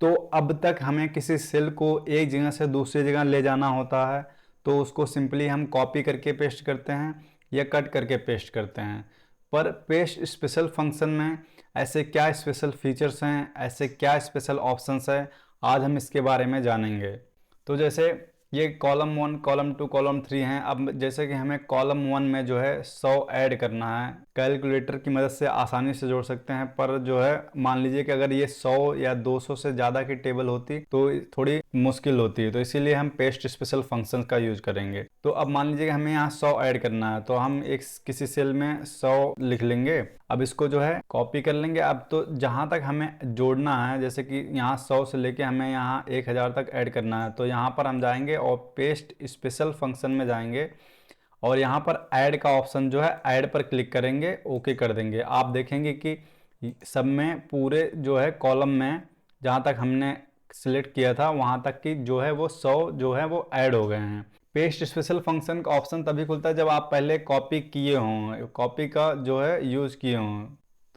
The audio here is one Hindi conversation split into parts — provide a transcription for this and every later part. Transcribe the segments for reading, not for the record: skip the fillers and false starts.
तो अब तक हमें किसी सेल को एक जगह से दूसरी जगह ले जाना होता है, तो उसको सिंपली हम कॉपी करके पेस्ट करते हैं या कट करके पेस्ट करते हैं। पर पेस्ट स्पेशल फंक्शन में ऐसे क्या स्पेशल फीचर्स हैं, ऐसे क्या स्पेशल ऑप्शंस हैं, आज हम इसके बारे में जानेंगे। तो जैसे ये कॉलम 1, कॉलम 2, कॉलम 3 हैं। अब जैसे कि हमें कॉलम 1 में जो है 100 ऐड करना है, कैलकुलेटर की मदद से आसानी से जोड़ सकते हैं। पर जो है मान लीजिए कि अगर ये 100 या 200 से ज़्यादा की टेबल होती तो थोड़ी मुश्किल होती है, तो इसीलिए हम पेस्ट स्पेशल फंक्शन का यूज करेंगे। तो अब मान लीजिए कि हमें यहाँ 100 ऐड करना है, तो हम एक किसी सेल में 100 लिख लेंगे। अब इसको जो है कॉपी कर लेंगे। अब तो जहाँ तक हमें जोड़ना है, जैसे कि यहाँ 100 से लेके हमें यहाँ 1000 तक ऐड करना है, तो यहाँ पर हम जाएंगे और पेस्ट स्पेशल फंक्शन में जाएंगे और यहाँ पर ऐड का ऑप्शन जो है ऐड पर क्लिक करेंगे, ओके कर देंगे। आप देखेंगे कि सब में पूरे जो है कॉलम में जहाँ तक हमने सिलेक्ट किया था वहाँ तक की जो है वो 100 जो है वो ऐड हो गए हैं। पेस्ट स्पेशल फंक्शन का ऑप्शन तभी खुलता है जब आप पहले कॉपी किए हों, कॉपी का जो है यूज़ किए हों।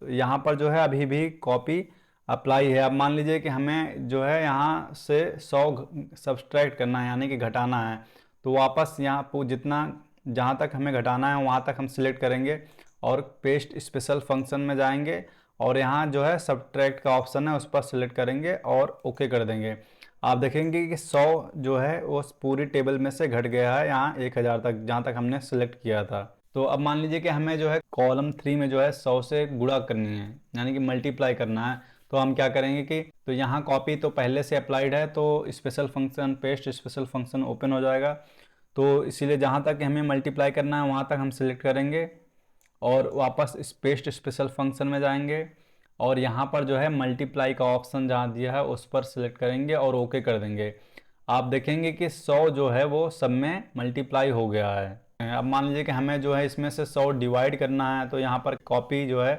तो यहाँ पर जो है अभी भी कॉपी अप्लाई है। अब मान लीजिए कि हमें जो है यहाँ से 100 सब्सट्रैक्ट करना है, यानी कि घटाना है, तो वापस यहाँ पर जितना जहाँ तक हमें घटाना है वहाँ तक हम सिलेक्ट करेंगे और पेस्ट स्पेशल फंक्शन में जाएंगे और यहाँ जो है सब्ट्रैक्ट का ऑप्शन है उस पर सिलेक्ट करेंगे और ओके कर देंगे। आप देखेंगे कि 100 जो है वो पूरी टेबल में से घट गया है यहाँ 1000 तक, जहाँ तक हमने सिलेक्ट किया था। तो अब मान लीजिए कि हमें जो है कॉलम 3 में जो है 100 से गुणा करनी है, यानी कि मल्टीप्लाई करना है। तो हम क्या करेंगे कि तो यहाँ कॉपी तो पहले से अप्लाइड है, तो special function paste special function open हो जाएगा। तो इसीलिए जहाँ तक हमें मल्टीप्लाई करना है वहाँ तक हम सिलेक्ट करेंगे और वापस इस पेस्ट स्पेशल फंक्शन में जाएंगे और यहाँ पर जो है मल्टीप्लाई का ऑप्शन जहाँ दिया है उस पर सिलेक्ट करेंगे और ओके कर देंगे। आप देखेंगे कि 100 जो है वो सब में मल्टीप्लाई हो गया है। अब मान लीजिए कि हमें जो है इसमें से 100 डिवाइड करना है, तो यहाँ पर कॉपी जो है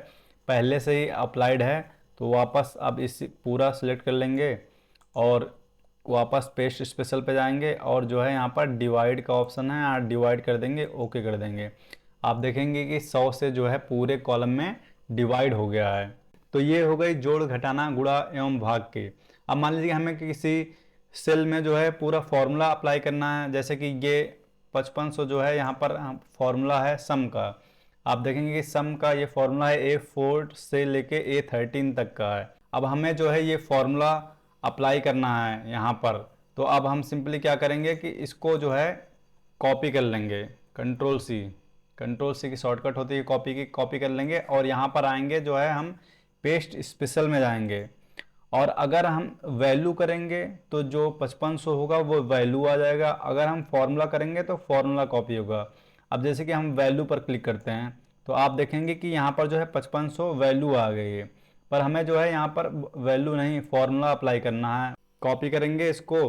पहले से ही अप्लाइड है, तो वापस अब इस पूरा सिलेक्ट कर लेंगे और वापस पेस्ट स्पेशल पे जाएंगे और जो है यहाँ पर डिवाइड का ऑप्शन है, यहाँ डिवाइड कर देंगे, ओके कर देंगे। आप देखेंगे कि 100 से जो है पूरे कॉलम में डिवाइड हो गया है। तो ये हो गई जोड़ घटाना गुणा एवं भाग के। अब मान लीजिए हमें किसी सेल में जो है पूरा फॉर्मूला अप्लाई करना है, जैसे कि ये 5500 जो है यहाँ पर फॉर्मूला है सम का। आप देखेंगे कि सम का ये फॉर्मूला है A4 से लेके A13 तक का है। अब हमें जो है ये फॉर्मूला अप्लाई करना है यहाँ पर, तो अब हम सिंपली क्या करेंगे कि इसको जो है कॉपी कर लेंगे, कंट्रोल सी की शॉर्टकट होती है कॉपी की, कॉपी कर लेंगे और यहाँ पर आएंगे जो है हम पेस्ट स्पेशल में जाएंगे और अगर हम वैल्यू करेंगे तो जो 5500 होगा वो वैल्यू आ जाएगा, अगर हम फॉर्मूला करेंगे तो फॉर्मूला कॉपी होगा। अब जैसे कि हम वैल्यू पर क्लिक करते हैं तो आप देखेंगे कि यहाँ पर जो है 5500 वैल्यू आ गई है, पर हमें जो है यहाँ पर वैल्यू नहीं फॉर्मूला अप्लाई करना है। कॉपी करेंगे इसको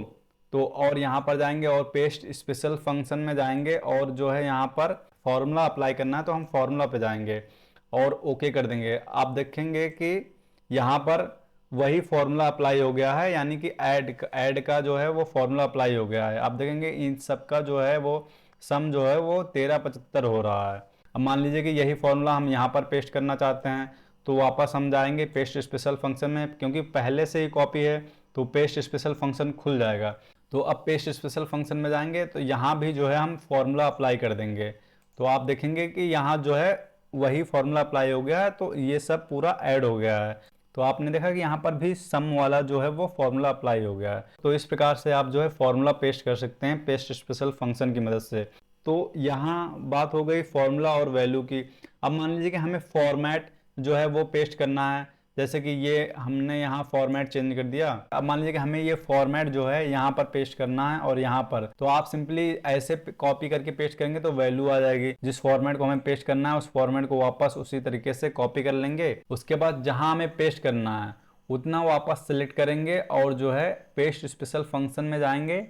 तो और यहाँ पर जाएंगे और पेस्ट स्पेशल फंक्शन में जाएंगे और जो है यहाँ पर फॉर्मूला अप्लाई करना है, तो हम फॉर्मूला पे जाएंगे और ओके कर देंगे। आप देखेंगे कि यहाँ पर वही फॉर्मूला अप्लाई हो गया है, यानी कि ऐड का जो है वो फॉर्मूला अप्लाई हो गया है। आप देखेंगे इन सब का जो है वो सम जो है वो 1375 हो रहा है। अब मान लीजिए कि यही फॉर्मूला हम यहाँ पर पेस्ट करना चाहते हैं, तो वापस हम जाएंगे पेस्ट स्पेशल फंक्शन में, क्योंकि पहले से ही कॉपी है तो पेस्ट स्पेशल फंक्शन खुल जाएगा। तो अब पेस्ट स्पेशल फंक्शन में जाएंगे तो यहाँ भी जो है हम फॉर्मूला अप्लाई कर देंगे, तो आप देखेंगे कि यहाँ जो है वही फॉर्मूला अप्लाई हो गया है, तो ये सब पूरा ऐड हो गया है। तो आपने देखा कि यहाँ पर भी सम वाला जो है वो फॉर्मूला अप्लाई हो गया है। तो इस प्रकार से आप जो है फॉर्मूला पेस्ट कर सकते हैं पेस्ट स्पेशल फंक्शन की मदद से। तो यहाँ बात हो गई फॉर्मूला और वैल्यू की। अब मान लीजिए कि हमें फॉर्मेट जो है वो पेस्ट करना है, जैसे कि ये हमने यहाँ फॉर्मेट चेंज कर दिया। अब मान लीजिए कि हमें ये फॉर्मेट जो है यहाँ पर पेस्ट करना है और यहाँ पर, तो आप सिंपली ऐसे कॉपी करके पेस्ट करेंगे तो वैल्यू आ जाएगी। जिस फॉर्मेट को हमें पेस्ट करना है उस फॉर्मेट को वापस उसी तरीके से कॉपी कर लेंगे, उसके बाद जहाँ हमें पेस्ट करना है उतना वापस सिलेक्ट करेंगे और जो है पेस्ट स्पेशल फंक्शन में जाएंगे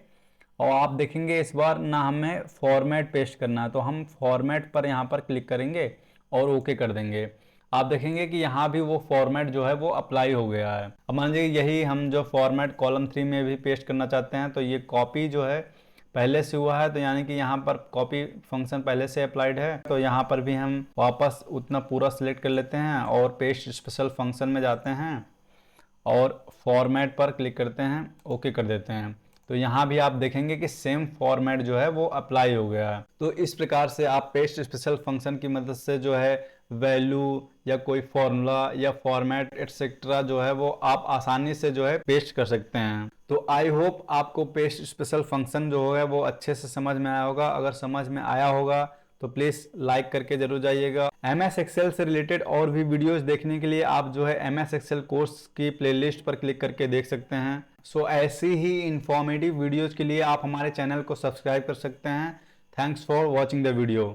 और आप देखेंगे इस बार ना हमें फॉर्मेट पेस्ट करना है, तो हम फॉर्मेट पर यहाँ पर क्लिक करेंगे और ओके कर देंगे। आप देखेंगे कि यहाँ भी वो फॉर्मेट जो है वो अप्लाई हो गया है। अब मान लीजिए यही हम जो फॉर्मेट कॉलम 3 में भी पेस्ट करना चाहते हैं, तो ये कॉपी जो है पहले से हुआ है, तो यानी कि यहाँ पर कॉपी फंक्शन पहले से अप्लाइड है, तो यहाँ पर भी हम वापस उतना पूरा सिलेक्ट कर लेते हैं और पेस्ट स्पेशल फंक्शन में जाते हैं और फॉर्मेट पर क्लिक करते हैं, ओके कर देते हैं। तो यहाँ भी आप देखेंगे कि सेम फॉर्मेट जो है वो अप्लाई हो गया है। तो इस प्रकार से आप पेस्ट स्पेशल फंक्शन की मदद से जो है वैल्यू या कोई फॉर्मूला या फॉर्मेट एटसेट्रा जो है वो आप आसानी से जो है पेस्ट कर सकते हैं। तो आई होप आपको पेस्ट स्पेशल फंक्शन जो है वो अच्छे से समझ में आया होगा। अगर समझ में आया होगा तो प्लीज़ लाइक करके जरूर जाइएगा। MS एक्सेल से रिलेटेड और भी वीडियोस देखने के लिए आप जो है MS एक्सेल कोर्स की प्लेलिस्ट पर क्लिक करके देख सकते हैं। सो ऐसी ही इंफॉर्मेटिव वीडियोस के लिए आप हमारे चैनल को सब्सक्राइब कर सकते हैं। Thanks for watching the video.